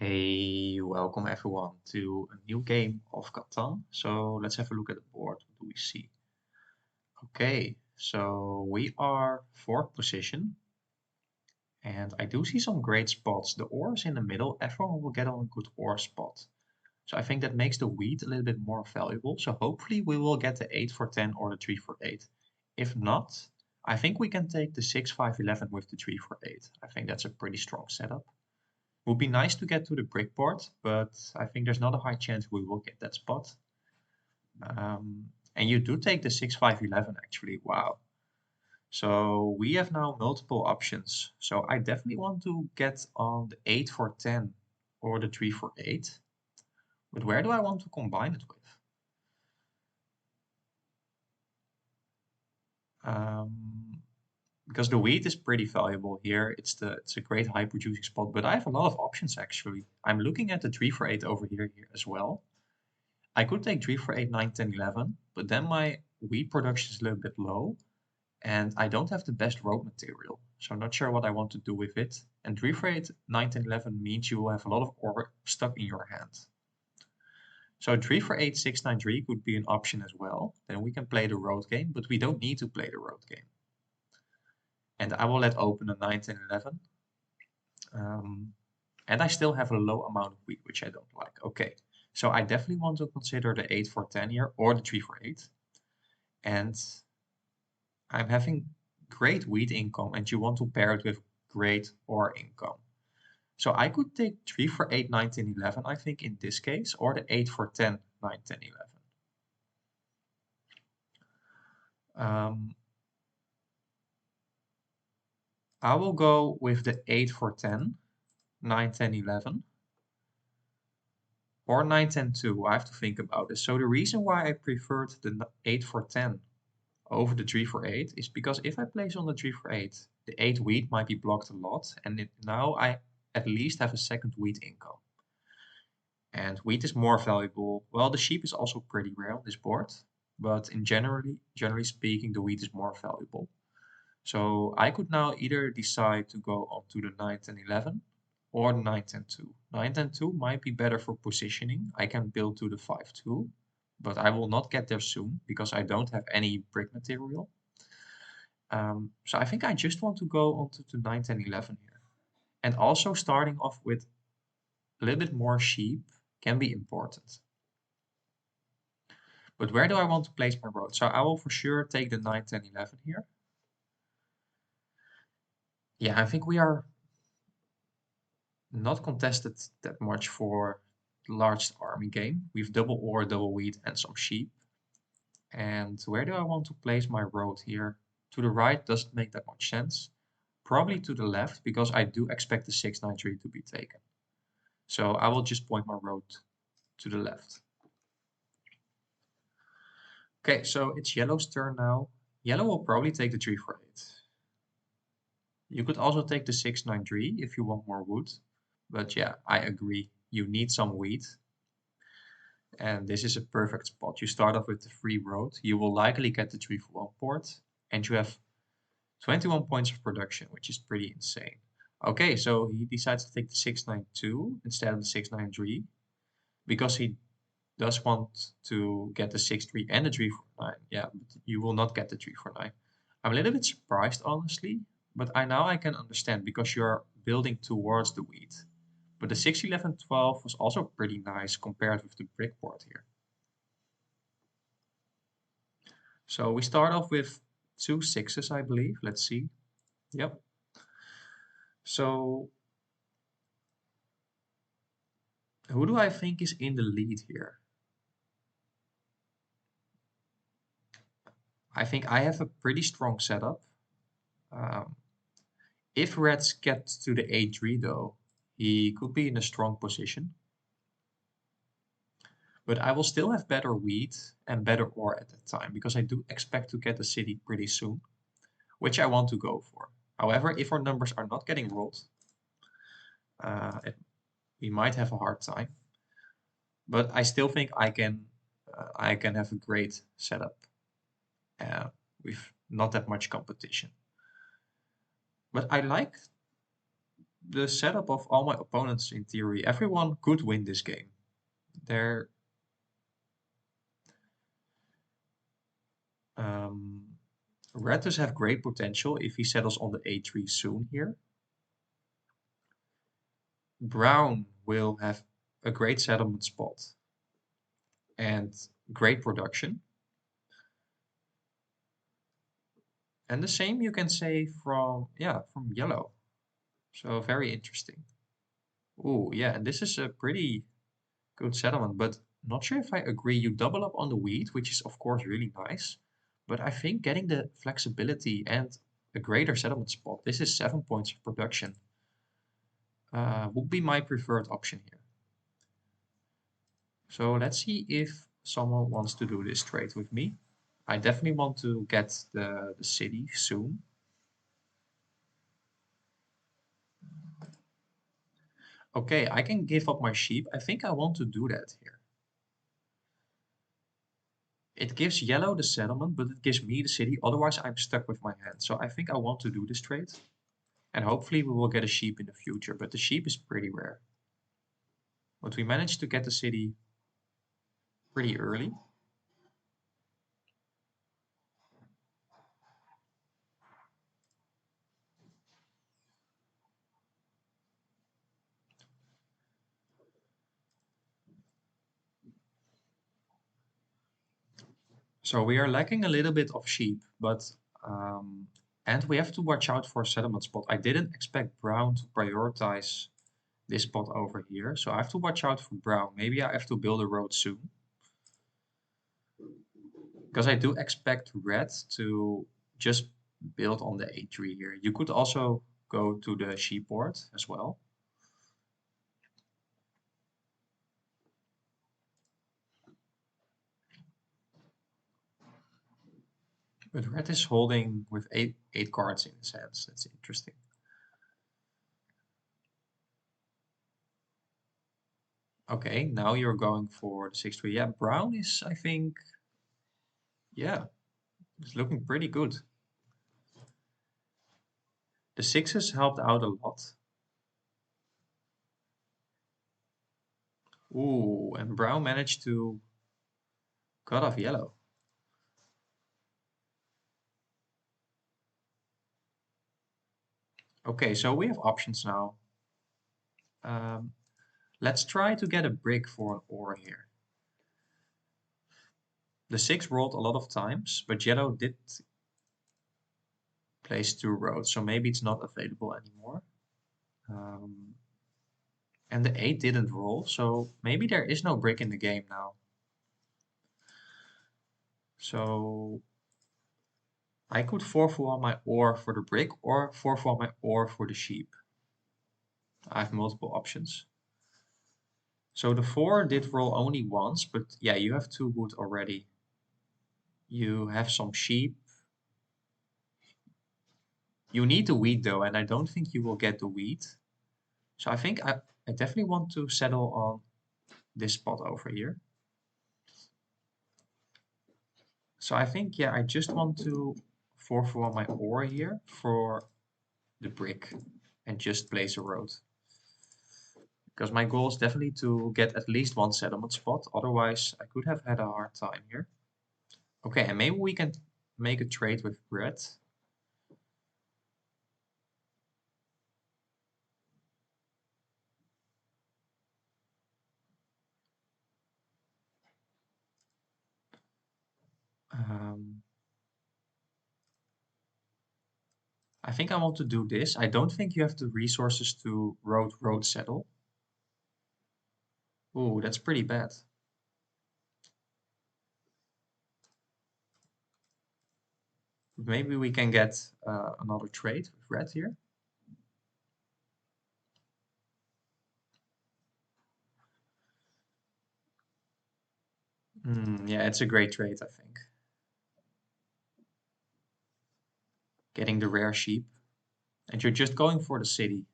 Hey, welcome everyone to a new game of Catan. So let's have a look at the board. What do we see? Okay, so we are fourth position, and I do see some great spots. The ore is in the middle. Everyone will get on a good ore spot. So I think that makes the wheat a little bit more valuable. So hopefully we will get the 8 for 10 or the 3 for 8. If not, I think we can take the 6, 5, 11 with the 3 for 8. I think that's a pretty strong setup. Would be nice to get to the brick board, but I think there's not a high chance we will get that spot. And you do take the 6, 5, 11 actually. Wow. So we have now multiple options. So I definitely want to get on the 8 for 10 or the 3 for 8. But where do I want to combine it with? Because the wheat is pretty valuable here. It's a great high producing spot, but I have a lot of options actually. I'm looking at the 3 for 8 over here as well. I could take 3 for 8, 9, 10, 11, but then my wheat production is a little bit low and I don't have the best road material. So I'm not sure what I want to do with it. And 3 for 8, 9, 10, 11 means you will have a lot of ore stuck in your hand. So 3 for 8, 6, 9, 3 could be an option as well. Then we can play the road game, but we don't need to play the road game. And I will let open a 9, 10, 11. And I still have a low amount of wheat, which I don't like. Okay, so I definitely want to consider the 8 for 10 here or the 3 for 8. And I'm having great wheat income and you want to pair it with great ore income. So I could take 3 for 8, 9, 10, 11, I think in this case, or the 8 for 10, 9, 10, 11. I will go with the 8 for 10, 9, 10, 11, or 9, 10, 2. I have to think about this. So the reason why I preferred the 8 for 10 over the 3 for 8 is because if I place on the 3 for 8, the 8 wheat might be blocked a lot, and now I at least have a second wheat income. And wheat is more valuable. Well, the sheep is also pretty rare on this board, but generally speaking, the wheat is more valuable. So I could now either decide to go on to the 9, 10, 11 or the 9, 10, 2. 9, 10, 2 might be better for positioning. I can build to the 5, 2, but I will not get there soon because I don't have any brick material. So I think I just want to go on to 9, 10, 11 here. And also starting off with a little bit more sheep can be important. But where do I want to place my road? So I will for sure take the 9, 10, 11 here. Yeah, I think we are not contested that much for the large army game. We have double ore, double wheat, and some sheep. And where do I want to place my road here? To the right doesn't make that much sense. Probably to the left, because I do expect the 693 to be taken. So I will just point my road to the left. Okay, so it's yellow's turn now. Yellow will probably take the 3 for 8. You could also take the 693 if you want more wood. But yeah, I agree. You need some wheat. And this is a perfect spot. You start off with the free road. You will likely get the 3 for 1 port. And you have 21 points of production, which is pretty insane. Okay, so he decides to take the 692 instead of the 693. Because he does want to get the 6-3 and the 3 for 9. Yeah, but you will not get the 3 for 9. I'm a little bit surprised, honestly. But now I can understand because you're building towards the wheat. But the 6, 11, 12 was also pretty nice compared with the brick board here. So we start off with 2 sixes, I believe. Let's see. Yep. So who do I think is in the lead here? I think I have a pretty strong setup. If Reds gets to the 8-3 though, he could be in a strong position. But I will still have better wheat and better ore at that time because I do expect to get the city pretty soon, which I want to go for. However, if our numbers are not getting rolled, we might have a hard time. But I still think I can have a great setup with not that much competition. But I like the setup of all my opponents in theory. Everyone could win this game. They're um, Red does have great potential if he settles on the a3 soon here. Brown will have a great settlement spot and great production. And the same you can say from, yeah, from yellow. So very interesting. Oh, yeah, and this is a pretty good settlement, but not sure if I agree. You double up on the wheat, which is of course really nice, but I think getting the flexibility and a greater settlement spot, this is 7 points of production, would be my preferred option here. So let's see if someone wants to do this trade with me. I definitely want to get the city soon. Okay, I can give up my sheep. I think I want to do that here. It gives yellow the settlement, but it gives me the city. Otherwise, I'm stuck with my hand. So I think I want to do this trade. And hopefully we will get a sheep in the future. But the sheep is pretty rare. But we managed to get the city pretty early. So we are lacking a little bit of sheep, but and we have to watch out for a settlement spot. I didn't expect Brown to prioritize this spot over here, so I have to watch out for Brown. Maybe I have to build a road soon. Because I do expect Red to just build on the a3 here. You could also go to the sheep board as well. But Red is holding with eight cards in his hands. That's interesting. Okay, now you're going for the 6-3. Yeah, Brown is, I think, yeah, it's looking pretty good. The sixes helped out a lot. Ooh, and Brown managed to cut off yellow. Okay, so we have options now. Um, let's try to get a brick for an ore here. The 6 rolled a lot of times, but yellow did place 2 roads, so maybe it's not available anymore. Um, and the 8 didn't roll, so maybe there is no brick in the game now. So I could 4-4 my ore for the brick or 4-4 my ore for the sheep. I have multiple options. So the 4 did roll only once, but yeah, you have 2 wood already. You have some sheep. You need the wheat though, and I don't think you will get the wheat. So I think I definitely want to settle on this spot over here. So I think, yeah, I just want to 4-4 my ore here for the brick and just place a road. Because my goal is definitely to get at least one settlement spot. Otherwise, I could have had a hard time here. Okay, and maybe we can make a trade with Brett. I think I want to do this. I don't think you have the resources to road settle. Ooh, that's pretty bad. Maybe we can get another trade with red here. Yeah, it's a great trade, I think. Getting the rare sheep. And you're just going for the city.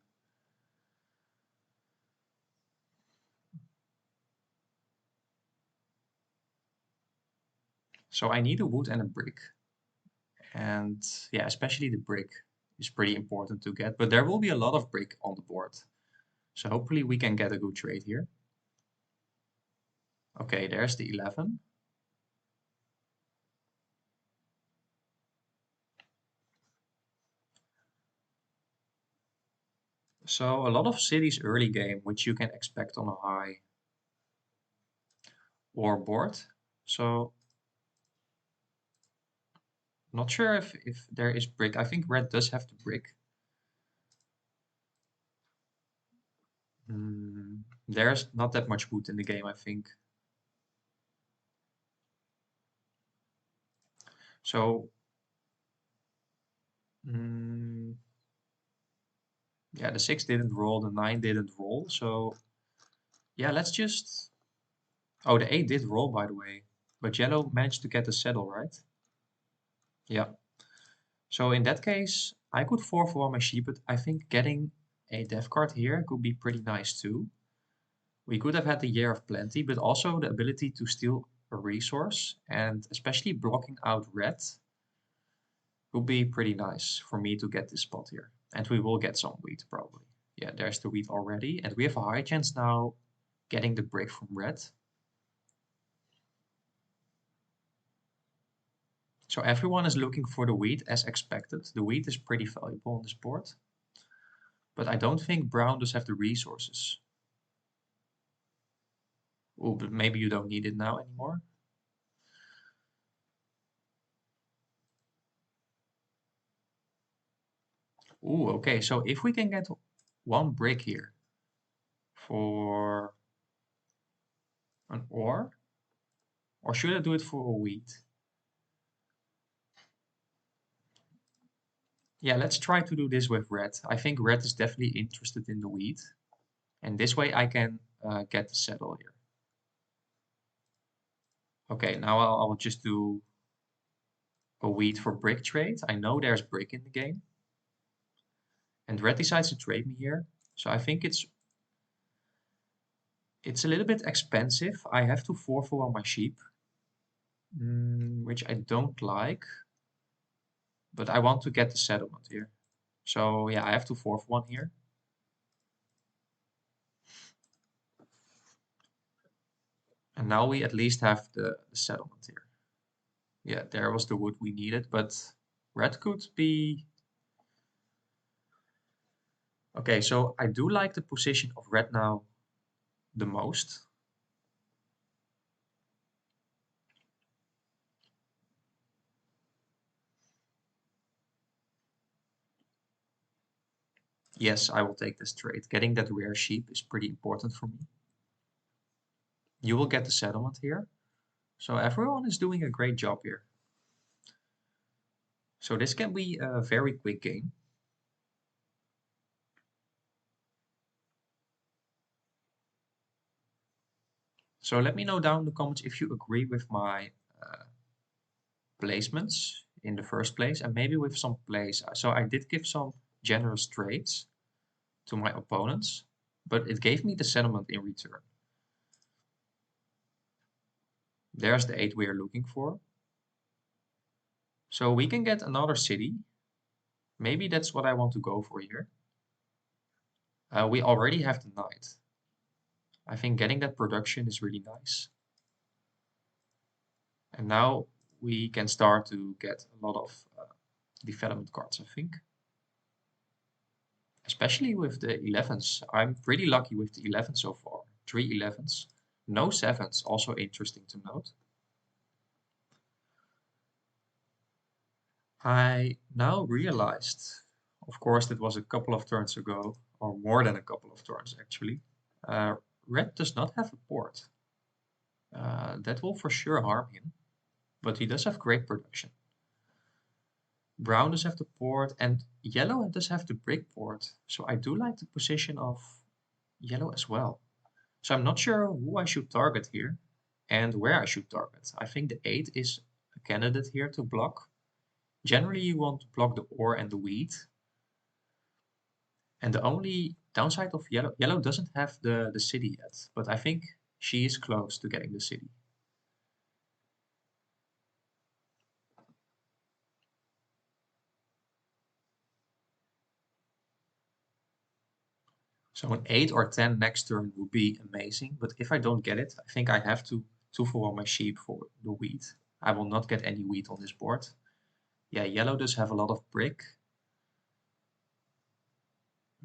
So I need a wood and a brick. And yeah, especially the brick. is pretty important to get, but there will be a lot of brick on the board. So hopefully we can get a good trade here. Okay, there's the 11. So a lot of cities early game, which you can expect on a high or board. So not sure if there is brick. I think red does have the brick. There's not that much wood in the game, I think. So yeah, the 6 didn't roll, the 9 didn't roll. So yeah, let's just... Oh, the 8 did roll, by the way. But yellow managed to get the saddle, right? Yeah. So in that case, I could 4 for my sheep, but I think getting a death card here could be pretty nice too. We could have had the Year of Plenty, but also the ability to steal a resource, and especially blocking out red would be pretty nice for me to get this spot here. And we will get some wheat probably. Yeah, there's the wheat already. And we have a high chance now getting the brick from red. So everyone is looking for the wheat as expected. The wheat is pretty valuable on this board. But I don't think brown does have the resources. Oh, but maybe you don't need it now anymore. Ooh, okay. So if we can get 1 brick here for an ore, or should I do it for a wheat? Yeah, let's try to do this with red. I think red is definitely interested in the wheat. And this way I can get the saddle here. Okay, now I'll just do a wheat for brick trade. I know there's brick in the game. And red decides to trade me here. So I think it's a little bit expensive. I have to 4 for 1 my sheep, which I don't like. But I want to get the settlement here. So yeah, I have to 4 for 1 here. And now we at least have the settlement here. Yeah, there was the wood we needed, but red could be... Okay, so I do like the position of red now the most. Yes, I will take this trade. Getting that rare sheep is pretty important for me. You will get the settlement here. So everyone is doing a great job here. So this can be a very quick game. So let me know down in the comments if you agree with my placements in the first place, and maybe with some plays. So I did give some generous trades to my opponents, but it gave me the settlement in return. There's the 8 we are looking for. So we can get another city. Maybe that's what I want to go for here. We already have the knight. I think getting that production is really nice. And now we can start to get a lot of development cards, I think. Especially with the 11s. I'm pretty lucky with the 11s so far. 3 11s. No 7s, also interesting to note. I now realized, of course, that was a couple of turns ago, or more than a couple of turns actually. Red does not have a port. That will for sure harm him, but he does have great production. Brown does have the port, and yellow does have the brick port. So I do like the position of yellow as well. So I'm not sure who I should target here and where I should target. I think the 8 is a candidate here to block. Generally, you want to block the ore and the wheat. And the only downside of yellow doesn't have the city yet, but I think she is close to getting the city. So an 8 or 10 next turn would be amazing, but if I don't get it, I think I have to 2 for 1 my sheep for the wheat. I will not get any wheat on this board. Yeah, yellow does have a lot of brick.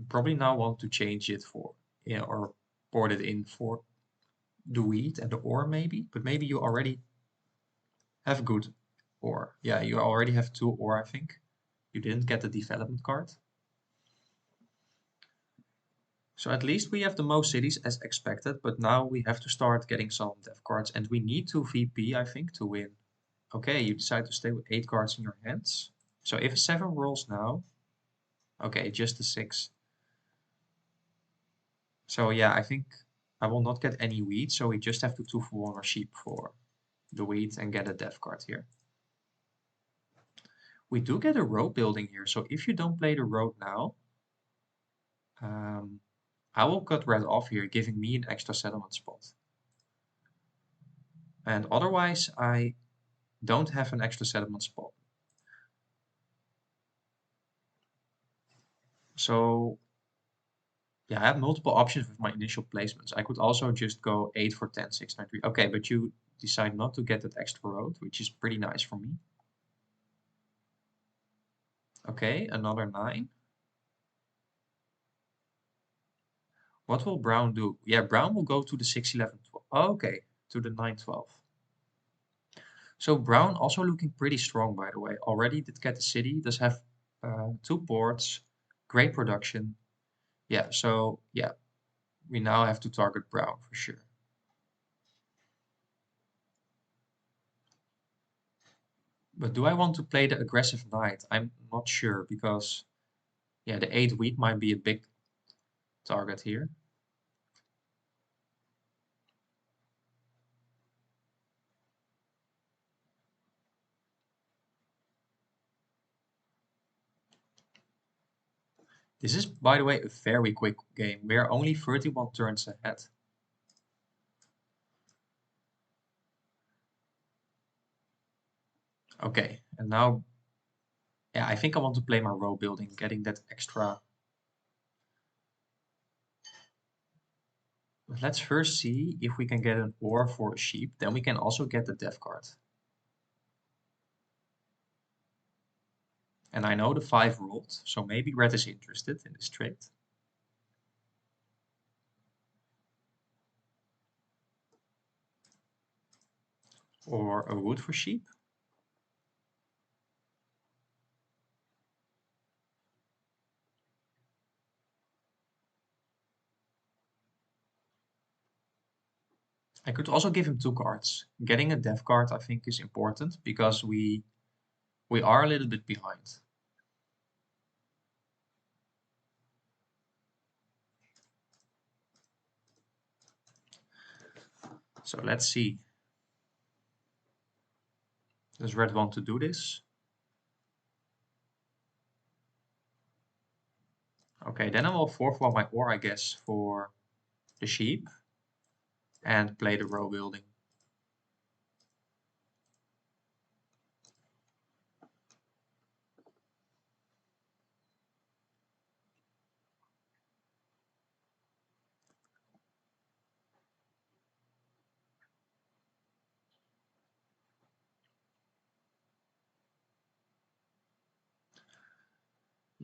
Probably now want to change it for, yeah, or port it in for the wheat and the ore maybe, but maybe you already have good ore. Yeah, you already have 2 ore, I think. You didn't get the development card. So at least we have the most cities as expected, but now we have to start getting some dev cards, and we need to VP, I think, to win. Okay, you decide to stay with 8 cards in your hands. So if a 7 rolls now, okay, just a 6. So yeah, I think I will not get any wheat, so we just have to 2 for 1 our sheep for the wheat and get a dev card here. We do get a road building here, so if you don't play the road now, I will cut red off here, giving me an extra settlement spot. And otherwise, I don't have an extra settlement spot. So yeah, I have multiple options with my initial placements. I could also just go 8 for 10, 6, 9, 3. Okay, but you decide not to get that extra road, which is pretty nice for me. Okay, another 9. What will brown do? Yeah, brown will go to the 6, 11, 12. Okay, to the 9, 12. So brown also looking pretty strong, by the way. Already did get the city, does have 2 ports, great production. Yeah, so yeah, we now have to target brown for sure. But do I want to play the aggressive knight? I'm not sure because yeah, the 8 wheat might be a big target here. This is, by the way, a very quick game. We are only 31 turns ahead. Okay, and now, yeah, I think I want to play my row building, getting that extra. But let's first see if we can get an ore for a sheep. Then we can also get the death card. And I know the 5 rolled, so maybe red is interested in this trade. Or a wood for sheep. I could also give him 2 cards. Getting a death card I think is important because we are a little bit behind. So let's see. Does red want to do this? Okay, then I will 4-4 my ore, I guess, for the sheep and play the row building.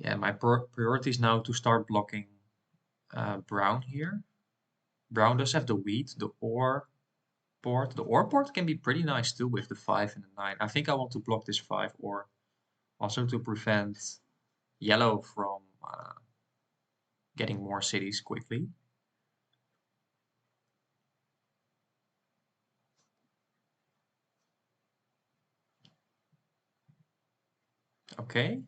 Yeah, my priority is now to start blocking brown here. Brown does have the wheat, the ore port. The ore port can be pretty nice too with the 5 and the 9. I think I want to block this 5 ore also to prevent yellow from getting more cities quickly. Okay.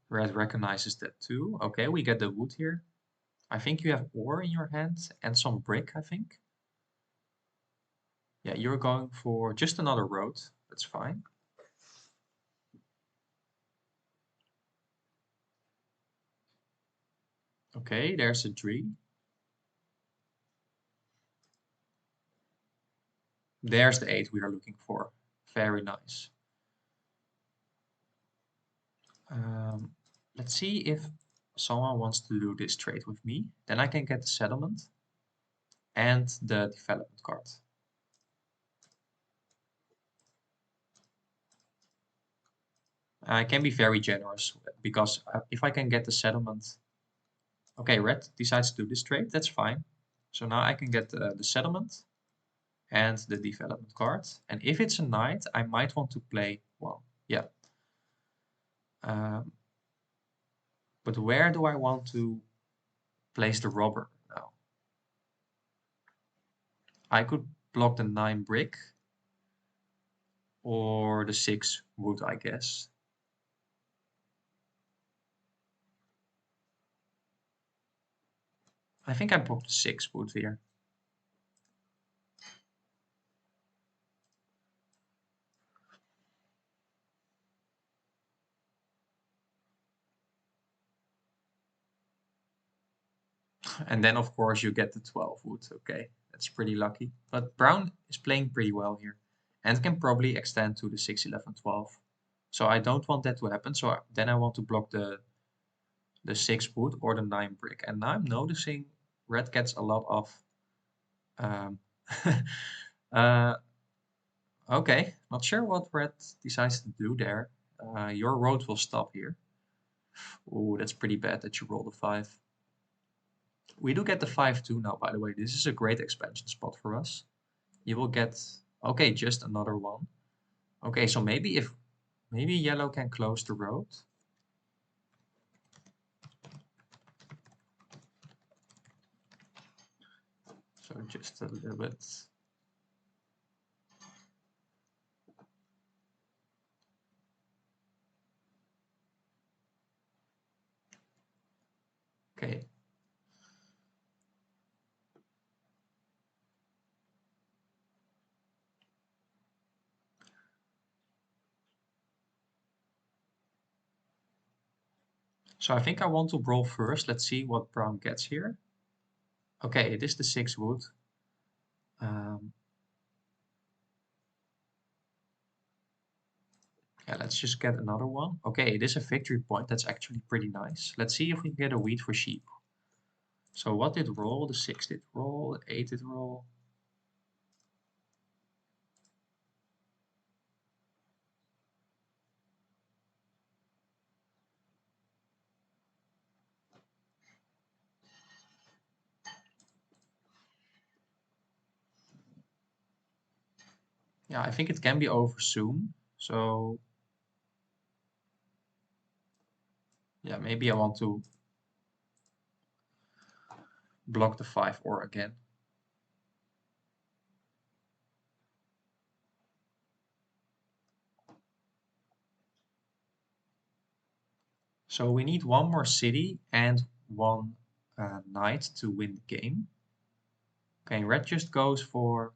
Red recognizes that too. Okay, we get the wood here. I think you have ore in your hand and some brick, I think. Yeah, you're going for just another road. That's fine. Okay, there's a tree. There's the 8 we are looking for. Very nice. Let's see if someone wants to do this trade with me, then I can get the settlement and the development card. I can be very generous because if I can get the settlement, okay, red decides to do this trade, that's fine. So now I can get the settlement and the development card. And if it's a knight, I might want to play one. Yeah. But where do I want to place the robber now? I could block the 9 brick or the 6 wood, I guess. I think I blocked the 6 wood here. And then, of course, you get the 12 wood. Okay, that's pretty lucky. But brown is playing pretty well here and can probably extend to the 6, 11, 12. So I don't want that to happen. So then I want to block the 6 wood or the 9 brick. And now I'm noticing red gets a lot of... Um, okay, not sure what red decides to do there. Your road will stop here. Oh, that's pretty bad that you rolled a 5. We do get the 5-2 now, by the way. This is a great expansion spot for us. You will get... Okay, just another one. Okay, so maybe yellow can close the road. So just a little bit. Okay. So I think I want to roll first. Let's see what brown gets here. Okay, it is the 6 wood. Yeah, let's just get another one. Okay, it is a victory point. That's actually pretty nice. Let's see if we can get a wheat for sheep. So what did roll? The 6 did roll, the 8 did roll. Yeah, I think it can be over soon. So yeah, maybe I want to block the 5 or again. So we need one more city and one knight to win the game. Okay, red just goes for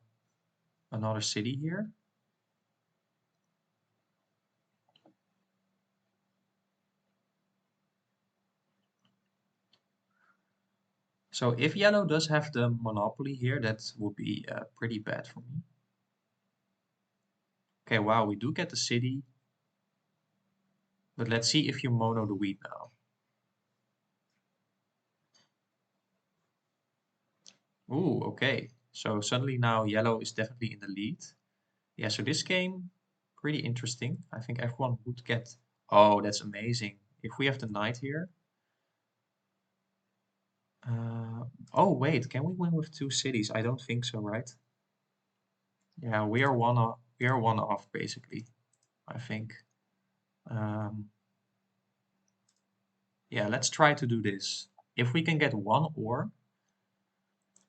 another city here. So if yellow does have the monopoly here, that would be pretty bad for me. Okay, wow, we do get the city. But let's see if you mono the wheat now. Ooh, okay. So suddenly now yellow is definitely in the lead. Yeah, so this game, pretty interesting. I think everyone would get... Oh, that's amazing. If we have the knight here. Oh, wait, can we win with 2 cities? I don't think so, right? Yeah, we are one off, basically, I think. Yeah, let's try to do this. If we can get 1 ore,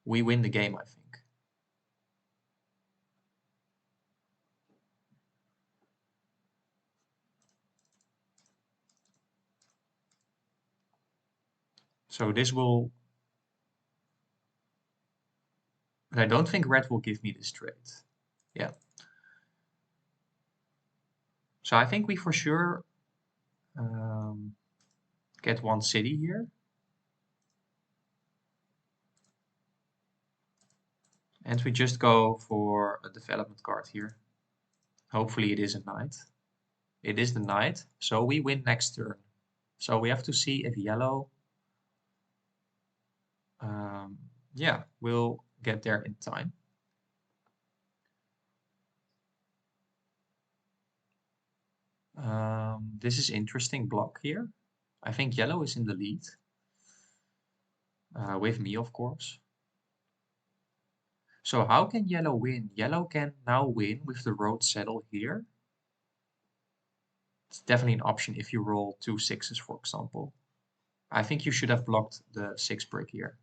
we win the game, I think. So this will... But I don't think red will give me this trade. Yeah. So I think we for sure get 1 city here. And we just go for a development card here. Hopefully it is a knight. It is the knight, so we win next turn. So we have to see if yellow Yeah, we'll get there in time. This is interesting block here. I think yellow is in the lead, with me, of course. So how can yellow win? Yellow can now win with the road settle here. It's definitely an option if you roll 2 6s, for example. I think you should have blocked the 6 brick here.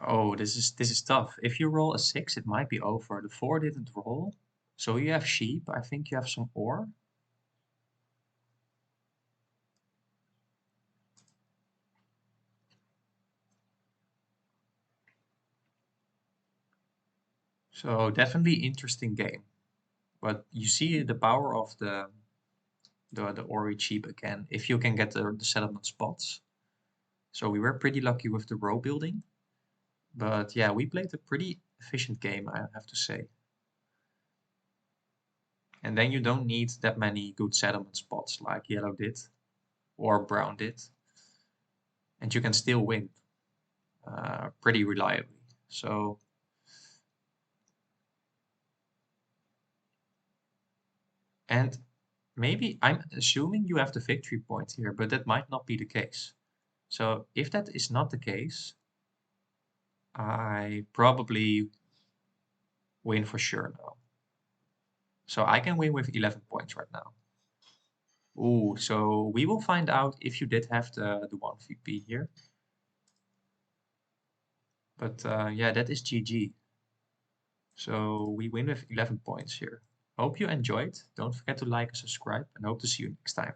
Oh, this is tough. If you roll a 6, it might be over. The 4 didn't roll. So you have sheep. I think you have some ore. So definitely interesting game. But you see the power of the ore sheep again, if you can get the settlement spots. So we were pretty lucky with the row building. But yeah, we played a pretty efficient game, I have to say. And then you don't need that many good settlement spots like yellow did or brown did. And you can still win pretty reliably. So, and maybe I'm assuming you have the victory point here, but that might not be the case. So if that is not the case, I probably win for sure now. So I can win with 11 points right now. Ooh, so we will find out if you did have the 1 VP here. But yeah, that is GG. So we win with 11 points here. Hope you enjoyed. Don't forget to like and subscribe, and hope to see you next time.